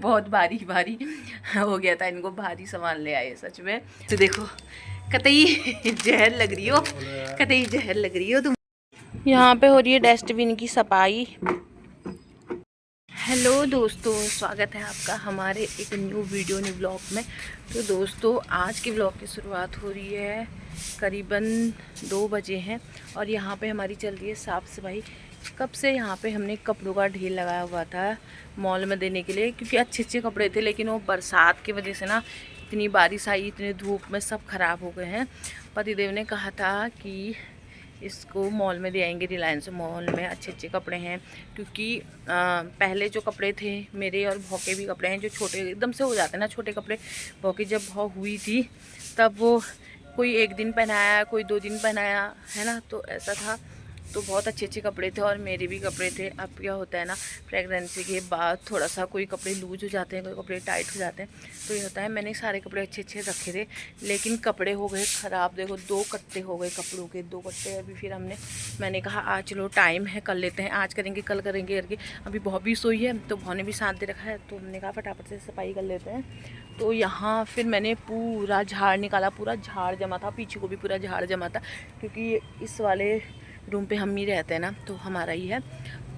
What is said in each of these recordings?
बहुत भारी भारी हो गया था, इनको भारी सामान ले आए सच में। तो देखो कतई जहर लग रही हो, कतई जहर लग रही हो तुम। यहाँ पे हो रही है डस्टबिन की सफाई। हेलो दोस्तों, स्वागत है आपका हमारे एक न्यू वीडियो न्यू ब्लॉग में। तो दोस्तों आज के ब्लॉग की शुरुआत हो रही है, करीबन 2 बजे हैं और यहाँ पे हमारी चल रही है साफ़ सफाई। कब से यहाँ पे हमने कपड़ों का ढेर लगाया हुआ था मॉल में देने के लिए, क्योंकि अच्छे अच्छे कपड़े थे, लेकिन वो बरसात की वजह से ना इतनी बारिश आई, इतनी धूप में सब ख़राब हो गए हैं। पतिदेव ने कहा था कि इसको मॉल में दे आएंगे, रिलायंस मॉल में अच्छे अच्छे कपड़े हैं। क्योंकि पहले जो कपड़े थे मेरे और भौ के भी कपड़े हैं जो छोटे एकदम से हो जाते हैं ना, छोटे कपड़े। भौ की जब भौ हुई थी तब वो कोई 1 दिन पहनाया, कोई 2 दिन पहनाया, है ना, तो ऐसा था। तो बहुत अच्छे अच्छे कपड़े थे और मेरे भी कपड़े थे। अब क्या होता है ना, प्रेगनेंसी के बाद थोड़ा सा कोई कपड़े लूज हो जाते हैं, कोई कपड़े टाइट हो जाते हैं, तो ये होता है। मैंने सारे कपड़े अच्छे अच्छे रखे थे, लेकिन कपड़े हो गए ख़राब। देखो 2 कट्टे हो गए कपड़ों के, 2 कट्टे। अभी फिर मैंने कहा आज चलो टाइम है, कर लेते हैं, आज करेंगे कल करेंगे करके। अभी भौ भी सोई है तो भौ ने भी साथ दे रखा है, तो हमने कहा फटाफट से सफाई कर लेते हैं। तो यहाँ फिर मैंने पूरा झाड़ निकाला, पूरा झाड़ जमा था, पीछे को भी पूरा झाड़ जमा था, क्योंकि इस वाले रूम पे हम ही रहते हैं ना, तो हमारा ही है।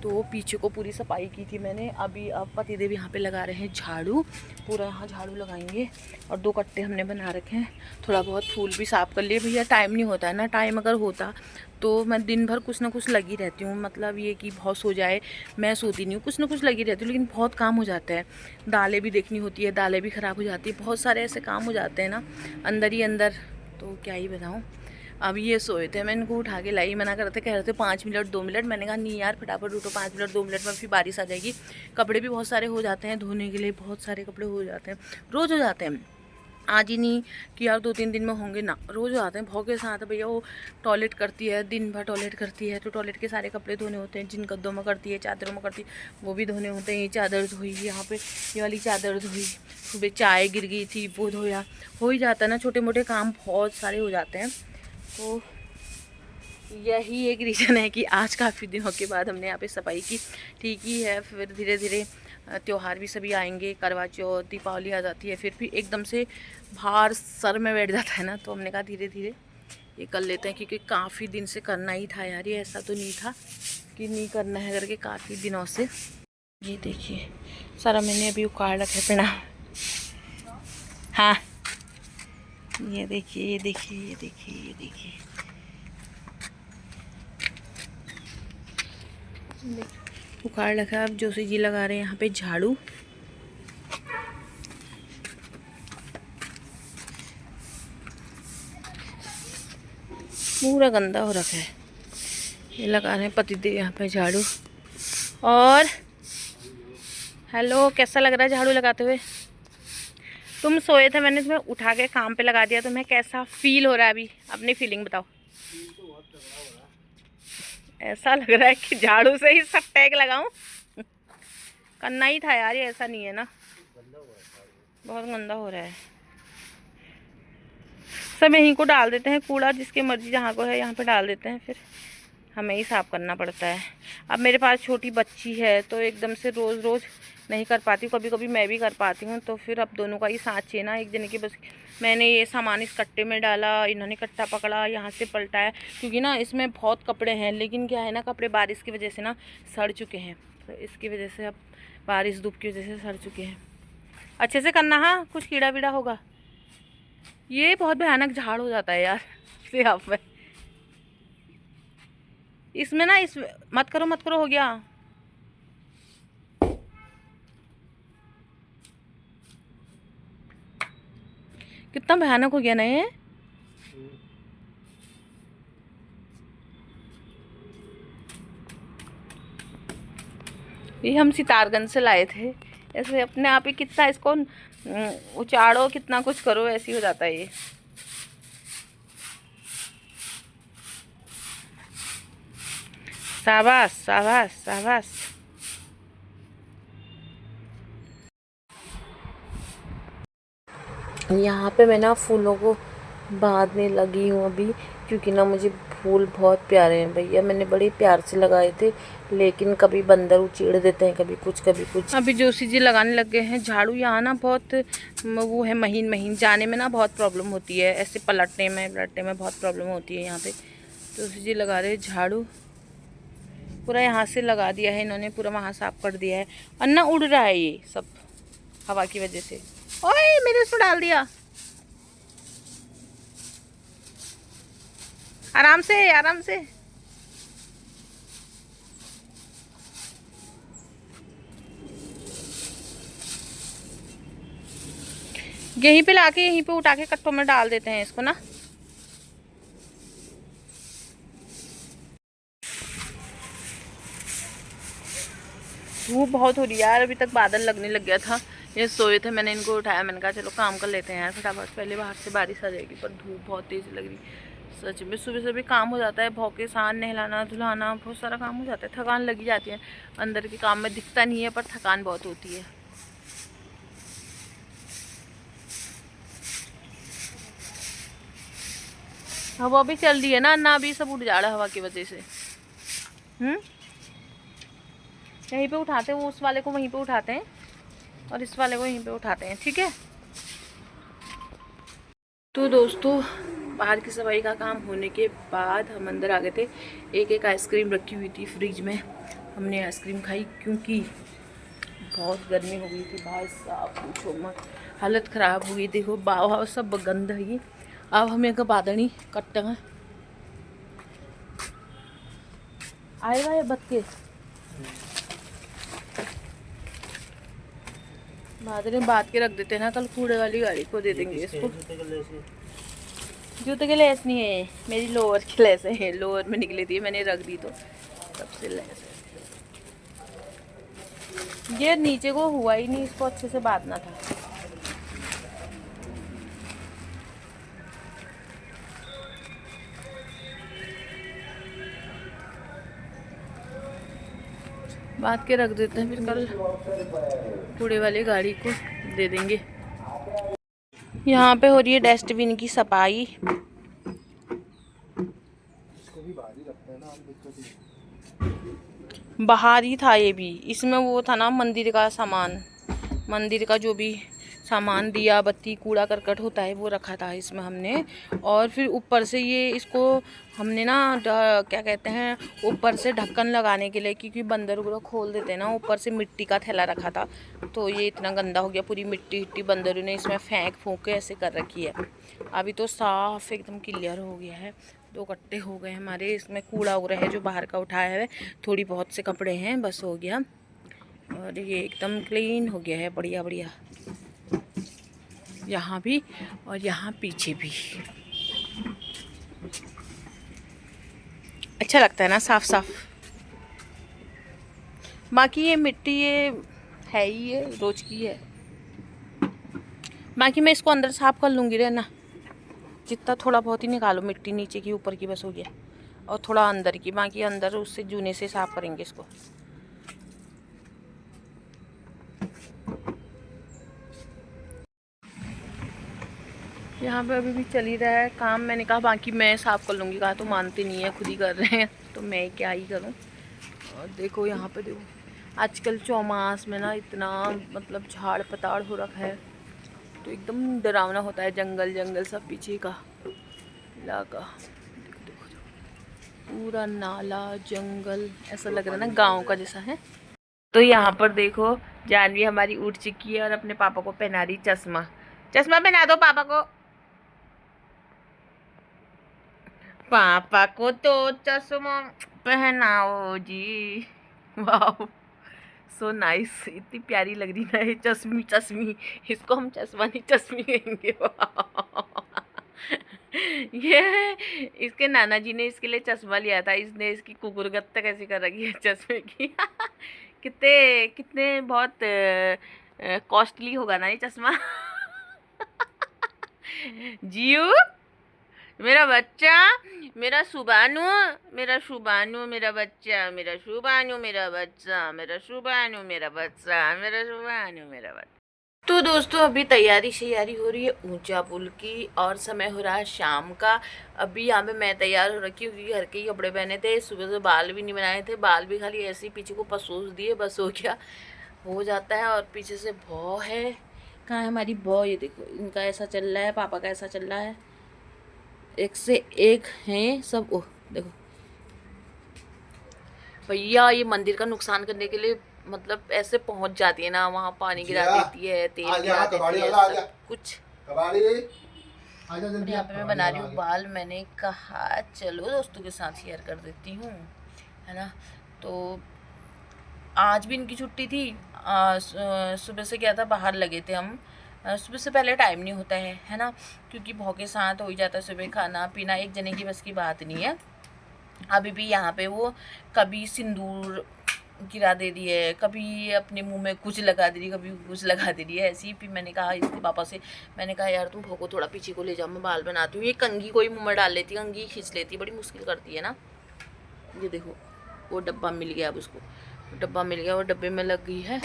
तो पीछे को पूरी सफाई की थी मैंने। अभी अब पतिदेव यहाँ पे लगा रहे हैं झाड़ू, पूरा यहाँ झाड़ू लगाएंगे। और 2 कट्टे हमने बना रखे हैं, थोड़ा बहुत फूल भी साफ़ कर लिए। भैया टाइम नहीं होता है ना, टाइम अगर होता तो मैं दिन भर कुछ ना कुछ लगी रहती हूँ। मतलब ये कि बहुत सो जाए, मैं सोती नहीं हूँ, कुछ ना कुछ लगी रहती हूँ, लेकिन बहुत काम हो जाता है। दालें भी देखनी होती है, दालें भी ख़राब हो जाती है, बहुत सारे ऐसे काम हो जाते हैं ना अंदर ही अंदर, तो क्या ही बताऊँ। अब ये सोए थे, मैं इनको उठा के लाई, मना कर रहे थे, कह रहे थे 5 मिनट 2 मिनट। मैंने कहा नहीं यार फटाफट उठो, 5 मिनट 2 मिनट में फिर बारिश आ जाएगी। कपड़े भी बहुत सारे हो जाते हैं धोने के लिए, बहुत सारे कपड़े हो जाते हैं, रोज़ हो जाते हैं। आज ही नहीं कि यार 2-3 दिन में होंगे ना, रोज़ आते हैं। भौ के साथ भैया वो टॉयलेट करती है, दिन भर टॉयलेट करती है, तो टॉयलेट के सारे कपड़े धोने होते हैं। जिन गद्दों में करती है, चादरों में करती है, वो भी धोने होते हैं। ये चादर धोई, यहाँ पे ये वाली चादर धोई, सुबह चाय गिर गई थी वो धोया। हो ही जाता है ना, छोटे मोटे काम बहुत सारे हो जाते हैं। तो यही एक रीज़न है कि आज काफ़ी दिनों के बाद हमने यहाँ पे सफाई की। ठीक ही है, फिर धीरे धीरे त्यौहार भी सभी आएंगे, करवा चौथ, दीपावली आ जाती है, फिर भी एकदम से भार सर में बैठ जाता है ना, तो हमने कहा धीरे धीरे ये कर लेते हैं। क्योंकि काफ़ी दिन से करना ही था यार, ये ऐसा तो नहीं था कि नहीं करना है करके, काफ़ी दिनों से। ये देखिए सारा मैंने अभी उखाड़ रखा है पेड़ा। हाँ ये देखिए, ये देखिए, ये देखिए, ये देखिए, उखाड़ रखा है। अब जोशी जी लगा रहे हैं यहाँ पे झाड़ू। पूरा गंदा हो रखा है, ये लगा रहे हैं पतिदेव यहाँ पे झाड़ू। और हेलो, कैसा लग रहा है झाड़ू लगाते हुए? तुम सोए थे, मैंने तुम्हें उठा के काम पे लगा दिया, तुम्हें कैसा फील हो रहा है अभी? अपनी फीलिंग बताओ। ऐसा लग रहा है कि झाड़ू से ही सब टैग लगाऊं। करना ही था यार, ये ऐसा नहीं है ना, बहुत गंदा हो रहा है। सब यहीं को डाल देते हैं कूड़ा, जिसके मर्जी जहाँ को है यहाँ पे डाल देते हैं, फिर हमें ही साफ़ करना पड़ता है। अब मेरे पास छोटी बच्ची है तो एकदम से रोज़ रोज़ नहीं कर पाती हूँ, कभी कभी मैं भी कर पाती हूँ। तो फिर अब दोनों का ही साथ चाहिए ना, एक जने की बस। मैंने ये सामान इस कट्टे में डाला, इन्होंने कट्टा पकड़ा, यहाँ से पलटाया, क्योंकि ना इसमें बहुत कपड़े हैं। लेकिन क्या है ना, कपड़े बारिश की वजह से ना सड़ चुके हैं, तो इसकी वजह से अब बारिश धूप की वजह से सड़ चुके हैं। अच्छे से करना, हाँ कुछ कीड़ा वीड़ा होगा। ये बहुत भयानक झाड़ हो जाता है यार से आप में। इसमें ना, इस मत करो मत करो, हो गया। कितना भयानक हो गया ना ये हम सितारगंज से लाए थे। ऐसे अपने आप ही कितना इसको उचाड़ो, कितना कुछ करो, ऐसे ही हो जाता है ये। शाबाश शाबाश शाबाश। यहाँ पे मैं ना फूलों को बांधने लगी हूँ अभी, क्योंकि ना मुझे फूल बहुत प्यारे हैं भैया, मैंने बड़े प्यार से लगाए थे, लेकिन कभी बंदर उचेड़ देते हैं, कभी कुछ कभी कुछ। अभी जोशी जी लगाने लग गए हैं झाड़ू। यहाँ ना बहुत वो है, महीन महीन जाने में ना बहुत प्रॉब्लम होती है, ऐसे पलटने में बहुत प्रॉब्लम होती है यहाँ पे। जोशी जी लगा रहे हैं झाड़ू, पूरा यहाँ से लगा दिया है इन्होंने, पूरा वहाँ साफ कर दिया है। और ना उड़ रहा है ये सब हवा की वजह से। ओए मेरे उसमें डाल दिया, आराम से आराम से। यहीं पे लाके यहीं पे उठा के कट्टों में डाल देते हैं इसको ना। धूप बहुत हो रही है यार, अभी तक बादल लगने लग गया था, ये सोए थे, मैंने इनको उठाया, मैंने कहा चलो काम कर लेते हैं यार फटाफट, पहले बाहर से बारिश आ जाएगी। पर धूप बहुत तेज लग रही सच में। सुबह से भी काम हो जाता है, भौके सान नहलाना धुलाना, बहुत सारा काम हो जाता है, थकान लगी जाती है। अंदर के काम में दिखता नहीं है पर थकान बहुत होती है। हवा भी चल रही है ना भी सब उड़ जा रहा है हवा की वजह से। यहीं पे उठाते हैं, वो उस वाले को वहीं पे उठाते हैं और इस वाले को यहीं पे उठाते हैं, ठीक है। तो दोस्तों बाहर की सफाई का काम होने के बाद हम अंदर आ गए थे। एक आइसक्रीम रखी हुई थी फ्रिज में, हमने आइसक्रीम खाई क्योंकि बहुत गर्मी हो गई थी भाई साहब, पूछो मत, हालत ख़राब हो गई। देखो बावा सब गंद है। अब हमें का बादनी कट्टा आएगा ये बत्के बादल बात के रख देते हैं ना, कल कूड़े वाली गाड़ी को दे देंगे इसको। जूते के लेस नहीं है, मेरी लोअर की लेस है, लोअर में निकली थी मैंने रख दी तो तब से लेस है। ये नीचे को हुआ ही नहीं, इसको अच्छे से बांधना था। बांध के रख देते हैं, फिर कल कूड़े वाली गाड़ी को दे देंगे। यहाँ पे हो रही है डस्टबिन की सफाई। बाहर ही था ये भी, इसमें वो था ना मंदिर का सामान, मंदिर का जो भी सामान दिया बत्ती कूड़ा करकट होता है वो रखा था इसमें हमने। और फिर ऊपर से ये इसको हमने ना क्या कहते हैं, ऊपर से ढक्कन लगाने के लिए, क्योंकि बंदर वगैरह खोल देते हैं ना, ऊपर से मिट्टी का थैला रखा था, तो ये इतना गंदा हो गया, पूरी मिट्टी हिट्टी बंदरों ने इसमें फेंक फूँक के ऐसे कर रखी है। अभी तो साफ एकदम क्लियर हो गया है, 2 कट्टे हो गए हमारे। इसमें कूड़ा वगैरह है जो बाहर का उठाया है, थोड़ी बहुत से कपड़े हैं, बस हो गया। और ये एकदम क्लीन हो गया है, बढ़िया बढ़िया, यहाँ भी और यहाँ पीछे भी। अच्छा लगता है ना साफ साफ। बाकी ये मिट्टी ये है ही, ये रोज की है। बाकी मैं इसको अंदर साफ कर लूँगी रे ना, जितना थोड़ा बहुत ही निकालो मिट्टी नीचे की ऊपर की, बस हो गया। और थोड़ा अंदर की, बाकी अंदर उससे जूने से साफ करेंगे इसको। यहाँ पे अभी भी चल ही रहा है काम। मैंने कहा बाकी मैं साफ़ कर लूँगी, कहा तो मानते नहीं है, खुद ही कर रहे हैं, तो मैं क्या ही करूँ। और देखो यहाँ पे देखो, आजकल चौमास में ना इतना मतलब झाड़ पताड़ हो रखा है, तो एकदम डरावना होता है, जंगल जंगल सब पीछे का इलाका। देखो देखो देखो, पूरा नाला जंगल, ऐसा लग रहा है ना गाँव का जैसा है। तो यहाँ पर देखो जानवी हमारी उठ चुकी है और अपने पापा को पहना रही चश्मा। चश्मा पहना दो पापा को, पापा को तो चश्मा पहनाओ जी। वाह सो नाइस, इतनी प्यारी लग रही ना ये चश्मी चश्मी, इसको हम चश्मा नहीं चश्मी कहेंगे। ये इसके नाना जी ने इसके लिए चश्मा लिया था, इसने इसकी कुकुरगत्ता कैसी कर रखी है चश्मे की। कितने कितने बहुत कॉस्टली होगा ना ये चश्मा। जियो मेरा बच्चा, मेरा शुभानु, मेरा शुभानु, मेरा बच्चा, मेरा शुभानु, मेरा बच्चा, मेरा शुभानु, मेरा बच्चा, मेरा शुभानु, मेरा बच्चा। तो दोस्तों अभी तैयारी शैयारी हो रही है ऊंचा पुल की और समय हो रहा है शाम का। अभी यहाँ पे मैं तैयार हो रखी हूँ क्योंकि घर के ही कपड़े पहने थे, सुबह से बाल भी नहीं बनाए थे, बाल भी खाली ऐसे ही पीछे को पसूस दिए, बस हो गया, हो जाता है। और पीछे से भौ है, कहाँ है हमारी भौ, ये देखो इनका ऐसा चल रहा है, पापा का ऐसा चल रहा है, एक से एक हैं सब। ओह देखो भैया, ये मंदिर का नुकसान करने के लिए मतलब ऐसे पहुंच जाती है ना, वहाँ पानी गिरा देती है, तेल गिरा देती है, सब कुछ। यहाँ पे मैं बना रही हूँ बाल, मैंने कहा चलो दोस्तों के साथ शेयर कर देती हूँ, है ना। तो आज भी इनकी छुट्टी थी, सुबह से क्या था, बाहर लगे थे हम। सुबह से पहले टाइम नहीं होता है ना, क्योंकि भौ के साथ हो ही जाता है सुबह खाना पीना, एक जने की बस की बात नहीं है। अभी भी यहाँ पे वो कभी सिंदूर गिरा दे रही है, कभी अपने मुंह में कुछ लगा दे रही है, कभी कुछ लगा दे रही है ऐसी। फिर मैंने कहा इसके पापा से, मैंने कहा यार तुम भौ को थोड़ा पीछे को ले जाओ, मैं बाल बनाती हूँ। ये कंघी कोई मुँह में डाल लेती है, कंघी खींच लेती है, बड़ी मुश्किल करती है ना। ये देखो वो डब्बा मिल गया, अब उसको डब्बा मिल गया, वो डब्बे में लग गई है।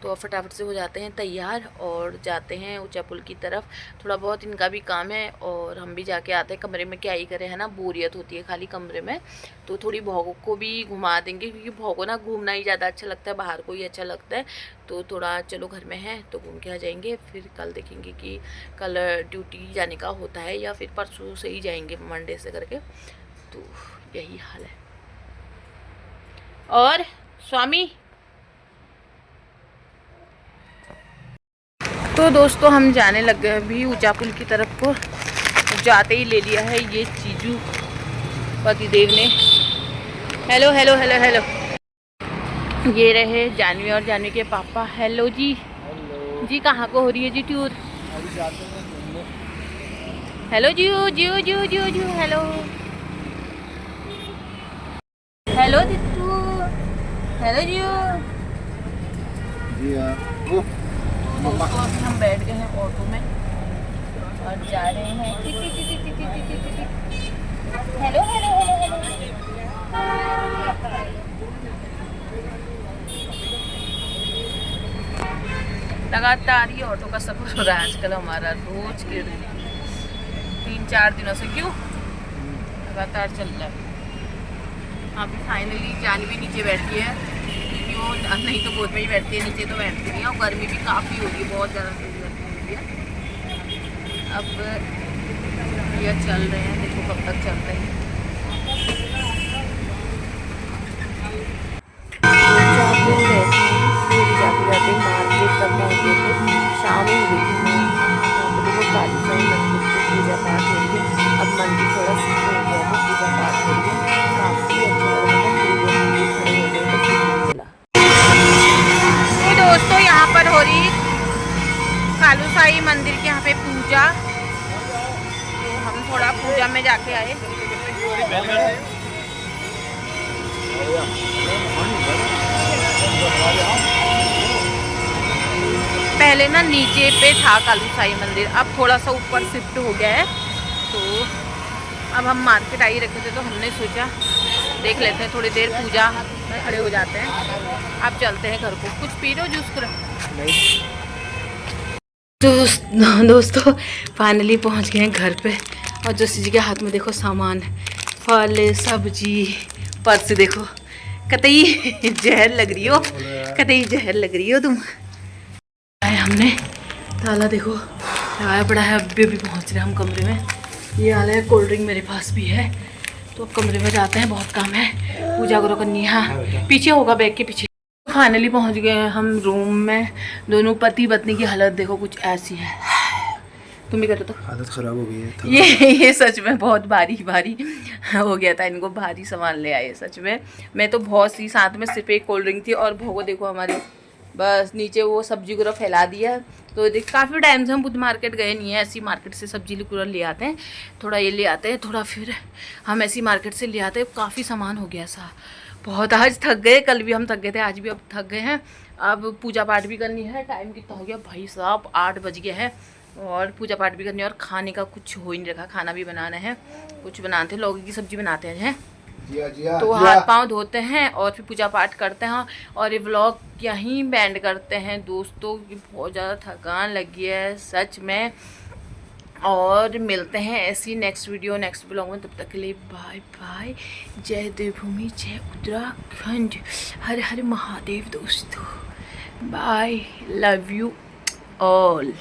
तो फटाफट से हो जाते हैं तैयार और जाते हैं ऊंचा पुल की तरफ। थोड़ा बहुत इनका भी काम है और हम भी जाके आते हैं। कमरे में क्या ही करें, है ना, बोरियत होती है खाली कमरे में। तो थोड़ी भौ को भी घुमा देंगे, क्योंकि भौ को ना घूमना ही ज़्यादा अच्छा लगता है, बाहर को ही अच्छा लगता है। तो थोड़ा चलो घर में है तो घूम के आ जाएंगे, फिर कल देखेंगे कि कल ड्यूटी जाने का होता है या फिर परसों से ही जाएंगे, मंडे से करके। तो यही हाल है। और स्वामी, तो दोस्तों हम जाने लग गए अभी ऊंचा पुल की तरफ को। जाते ही ले लिया है ये चीजू पतिदेव ने। हेलो हेलो हेलो हेलो, ये रहे जानवी और जानवी के पापा। हेलो जी। हेलो जी, कहाँ को हो रही है जी टूर? हेलो जीव जीव जीव जीव जीव, हेलो हेलो दित्तू, हेलो जीव। दोस्तों अभी हम बैठ गए हैं ऑटो में और जा रहे हैं। हेलो हेलो हेलो हेलो, लगातार ही ऑटो का सफर हो रहा है आजकल हमारा, रोज के 3-4 दिनों से, क्यों लगातार चल रहा है। अभी फाइनली जानवी नीचे बैठी है, क्योंकि वो नहीं तो गोद में ही बैठती है, नीचे तो बैठती नहीं है। और गर्मी भी काफ़ी हो रही है, बहुत ज़्यादा गर्मी हो रही है। अब ये चल रहे हैं, देखो कब तक चलते हैं। जाते जाते मार्केट तक पहुँच गए थे, शाम ही हुई थी। देखो काली साई मंदिर की पूजा पाठ हो रही है। अब मंदिर थोड़ा शुरू हो गया तो पूजा पाठ हो रही है, काफ़ी अच्छा लग रहा था। पूरे मंदिर खड़े हो गए तो शुरू मिला। तो दोस्तों यहाँ पर हो रही कालू साई मंदिर की यहाँ पे पूजा, तो हम थोड़ा पूजा में जाके आए। पहले ना नीचे पे था कालू साई मंदिर, अब थोड़ा सा ऊपर शिफ्ट हो गया है। तो अब हम मार्केट आई रखे थे तो हमने सोचा देख लेते हैं, थोड़ी देर पूजा में खड़े हो जाते हैं। अब चलते हैं घर को। कुछ पी रहे हो जूस? दोस्तों फाइनली पहुंच गए हैं घर पे। और जोशी जी के हाथ में देखो सामान, फल सब्जी, पर्स देखो, कतई जहर लग रही हो, कतई जहर लग रही हो तुम। हमने ताला देखो लगाया पड़ा है। अभी भी पहुंच रहे हैं हम कमरे में। ये हाल है, कोल्ड ड्रिंक मेरे पास भी है। तो अब कमरे में जाते हैं, बहुत काम है, पूजा करो करनी है। हाँ पीछे होगा, बैग के पीछे। फाइनली पहुंच गए हैं हम रूम में। दोनों पति पत्नी की हालत देखो कुछ ऐसी है। तुम भी करो तो हालत खराब हो गई है। ये सच में बहुत भारी भारी हो गया था, इनको भारी सामान ले आए सच में। मैं तो बहुत सी, साथ में सिर्फ एक कोल्ड ड्रिंक थी और भोगो देखो हमारे बस नीचे वो सब्जी पूरा फैला दिया। तो देख काफ़ी टाइम से हम बुध मार्केट गए नहीं है, ऐसी मार्केट से सब्जी पूरा ले आते हैं, थोड़ा ये ले आते हैं, थोड़ा फिर हम ऐसी मार्केट से ले आते हैं। काफ़ी सामान हो गया सा, बहुत आज थक गए, कल भी हम थक गए थे, आज भी अब थक गए हैं। अब पूजा पाठ भी करनी है। टाइम कितना हो गया भाई साहब, 8 बज गया है। और पूजा पाठ भी करनी है और खाने का कुछ हो ही नहीं रखा, खाना भी बनाना है। कुछ बनाते हैं, लौकी की सब्ज़ी बनाते हैं तो हाथ पांव धोते हैं और फिर पूजा पाठ करते हैं और ये व्लॉग यहीं बैंड करते हैं दोस्तों, कि बहुत ज़्यादा थकान लगी है सच में। और मिलते हैं ऐसी नेक्स्ट वीडियो नेक्स्ट ब्लॉग में, तब तक के लिए बाय बाय। जय देवभूमि, जय उत्तराखंड, हर हर महादेव दोस्तों, बाय, लव यू ऑल।